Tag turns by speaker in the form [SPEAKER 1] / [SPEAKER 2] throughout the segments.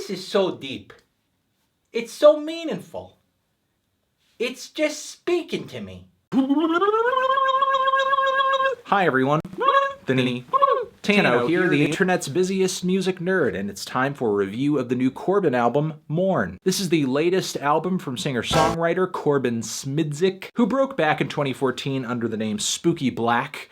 [SPEAKER 1] This is so deep. It's so meaningful. It's just speaking to me.
[SPEAKER 2] Hi everyone, Tano here, the internet's busiest music nerd, and it's time for a review of the new Corbin album, Mourn. This is the latest album from singer-songwriter Corbin Smidzik, who broke back in 2014 under the name Spooky Black.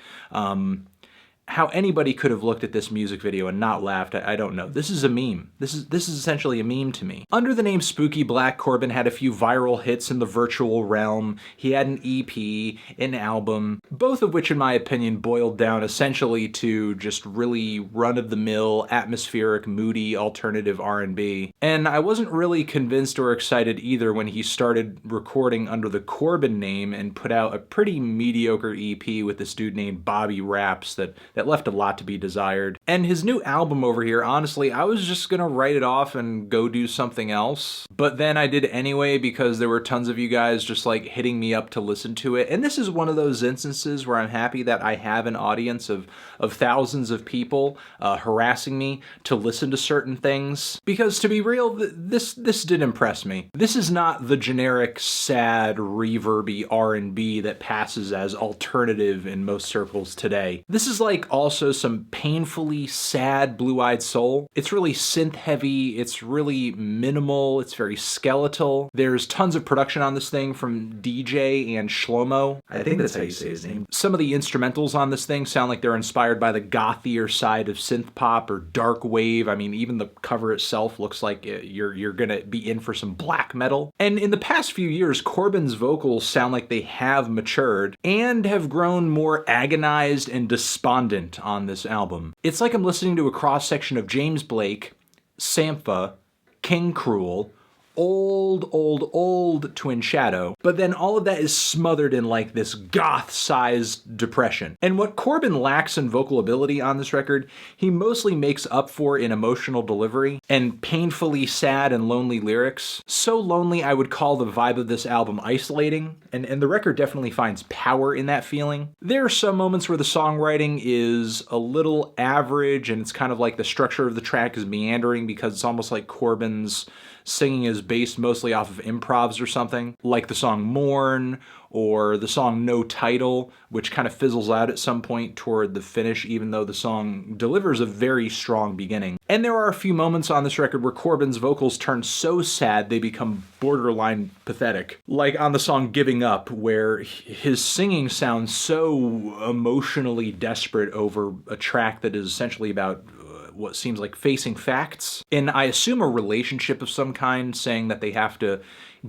[SPEAKER 2] How anybody could have looked at this music video and not laughed, I don't know. This is a meme. This is essentially a meme to me. Under the name Spooky Black, Corbin had a few viral hits in the virtual realm. He had an EP, an album, both of which in my opinion boiled down essentially to just really run-of-the-mill, atmospheric, moody, alternative R&B. And I wasn't really convinced or excited either when he started recording under the Corbin name and put out a pretty mediocre EP with this dude named Bobby Raps that left a lot to be desired. And his new album over here, honestly, I was just gonna write it off and go do something else. But then I did anyway because there were tons of you guys just like hitting me up to listen to it. And this is one of those instances where I'm happy that I have an audience of thousands of people harassing me to listen to certain things. Because to be real, this did impress me. This is not the generic, sad, reverby R&B that passes as alternative in most circles today. This is like also some painfully sad blue-eyed soul. It's really synth-heavy, it's really minimal, it's very skeletal. There's tons of production on this thing from DJ and Shlomo. I think that's how you say his name. Some of the instrumentals on this thing sound like they're inspired by the gothier side of synth pop or dark wave. I mean, even the cover itself looks like you're gonna be in for some black metal. And in the past few years, Corbin's vocals sound like they have matured and have grown more agonized and despondent on this album. It's like I'm listening to a cross-section of James Blake, Sampha, King Cruel, old Twin Shadow, but then all of that is smothered in like this goth-sized depression. And what Corbin lacks in vocal ability on this record, he mostly makes up for in emotional delivery and painfully sad and lonely lyrics. So lonely I would call the vibe of this album isolating, and the record definitely finds power in that feeling. There are some moments where the songwriting is a little average and it's kind of like the structure of the track is meandering because it's almost like Corbin's singing is based mostly off of improvs or something, like the song Mourn or the song No Title, which kind of fizzles out at some point toward the finish, even though the song delivers a very strong beginning. And there are a few moments on this record where Corbin's vocals turn so sad they become borderline pathetic. Like on the song Giving Up, where his singing sounds so emotionally desperate over a track that is essentially about what seems like facing facts, and I assume a relationship of some kind, saying that they have to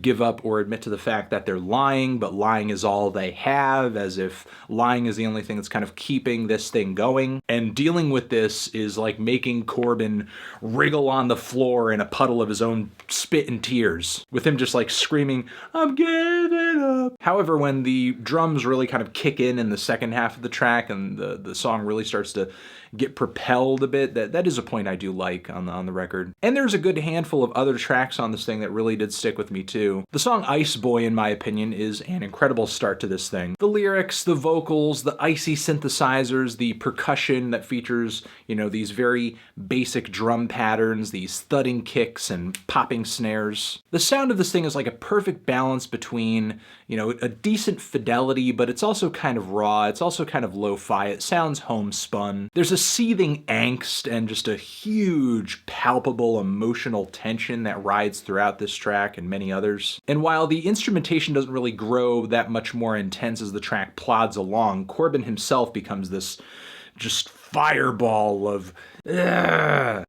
[SPEAKER 2] give up or admit to the fact that they're lying, but lying is all they have, as if lying is the only thing that's kind of keeping this thing going. And dealing with this is like making Corbin wriggle on the floor in a puddle of his own spit and tears, with him just like screaming, "I'm giving up." However, when the drums really kind of kick in the second half of the track and the song really starts to get propelled a bit, that is a point I do like on the record. And there's a good handful of other tracks on this thing that really did stick with me too. The song Ice Boy, in my opinion, is an incredible start to this thing. The lyrics, the vocals, the icy synthesizers, the percussion that features, these very basic drum patterns, these thudding kicks and popping snares. The sound of this thing is like a perfect balance between, a decent fidelity, but it's also kind of raw, it's also kind of lo-fi, it sounds homespun. There's a seething angst and just a huge, palpable emotional tension that rides throughout this track and many others. And while the instrumentation doesn't really grow that much more intense as the track plods along, Corbin himself becomes this just fireball of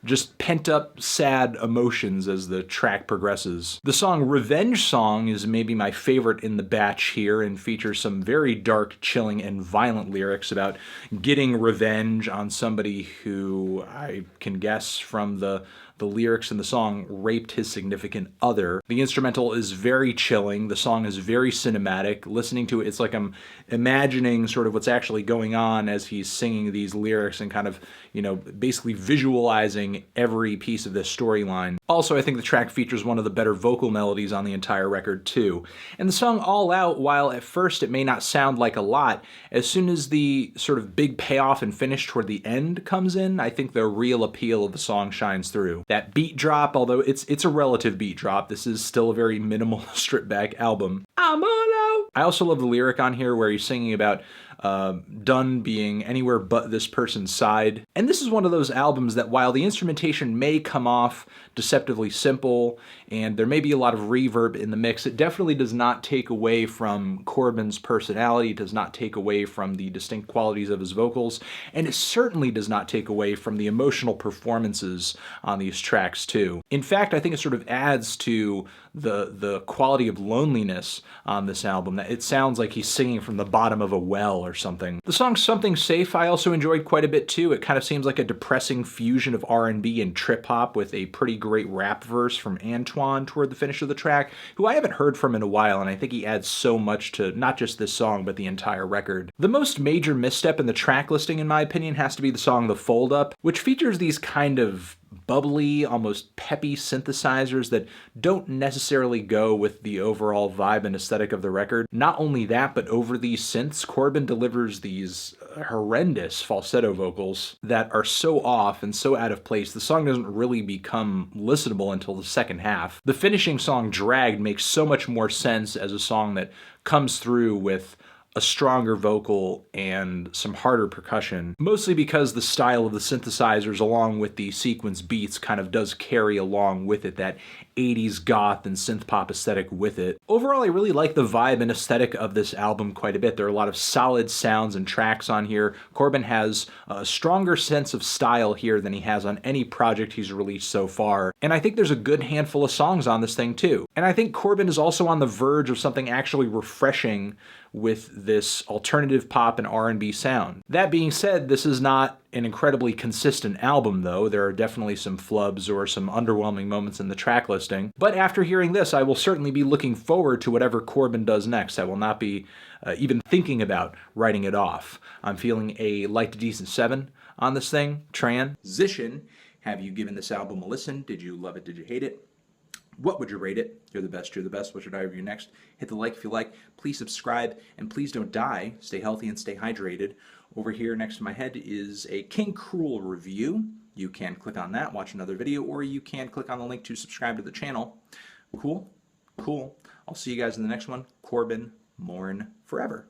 [SPEAKER 2] just pent-up sad emotions as the track progresses. The song Revenge Song is maybe my favorite in the batch here and features some very dark, chilling, and violent lyrics about getting revenge on somebody who, I can guess from the lyrics in the song, raped his significant other. The instrumental is very chilling. The song is very cinematic. Listening to it, it's like I'm imagining sort of what's actually going on as he's singing these lyrics and kind of, basically basically visualizing every piece of this storyline. Also, I think the track features one of the better vocal melodies on the entire record too. And the song All Out, while at first it may not sound like a lot, as soon as the sort of big payoff and finish toward the end comes in, I think the real appeal of the song shines through. That beat drop, although it's a relative beat drop, this is still a very minimal stripped back album. I'm all out! I also love the lyric on here where he's singing about done being anywhere but this person's side. And this is one of those albums that while the instrumentation may come off deceptively simple and there may be a lot of reverb in the mix, it definitely does not take away from Corbin's personality, does not take away from the distinct qualities of his vocals, and it certainly does not take away from the emotional performances on these tracks too. In fact, I think it sort of adds to the quality of loneliness on this album, that it sounds like he's singing from the bottom of a well or something. The song Something Safe I also enjoyed quite a bit too. It kind of seems like a depressing fusion of R&B and trip hop with a pretty great rap verse from Antoine toward the finish of the track, who I haven't heard from in a while, and I think he adds so much to not just this song but the entire record. The most major misstep in the track listing in my opinion has to be the song The Fold Up, which features these kind of bubbly, almost peppy synthesizers that don't necessarily go with the overall vibe and aesthetic of the record. Not only that, but over these synths, Corbin delivers these horrendous falsetto vocals that are so off and so out of place, the song doesn't really become listenable until the second half. The finishing song, Dragged, makes so much more sense as a song that comes through with a stronger vocal and some harder percussion, mostly because the style of the synthesizers along with the sequence beats kind of does carry along with it, that 80s goth and synth pop aesthetic with it. Overall, I really like the vibe and aesthetic of this album quite a bit. There are a lot of solid sounds and tracks on here. Corbin has a stronger sense of style here than he has on any project he's released so far, and I think there's a good handful of songs on this thing too. And I think Corbin is also on the verge of something actually refreshing with this alternative pop and R&B sound. That being said, this is not an incredibly consistent album though. There are definitely some flubs or some underwhelming moments in the track listing. But after hearing this, I will certainly be looking forward to whatever Corbin does next. I will not be even thinking about writing it off. I'm feeling a light to decent 7 on this thing. Transition. Have you given this album a listen? Did you love it? Did you hate it? What would you rate it? You're the best, you're the best. What should I review next? Hit the like if you like. Please subscribe, and please don't die. Stay healthy and stay hydrated. Over here next to my head is a King Cruel review. You can click on that, watch another video, or you can click on the link to subscribe to the channel. Cool? Cool. I'll see you guys in the next one. Corbin, Mourn forever.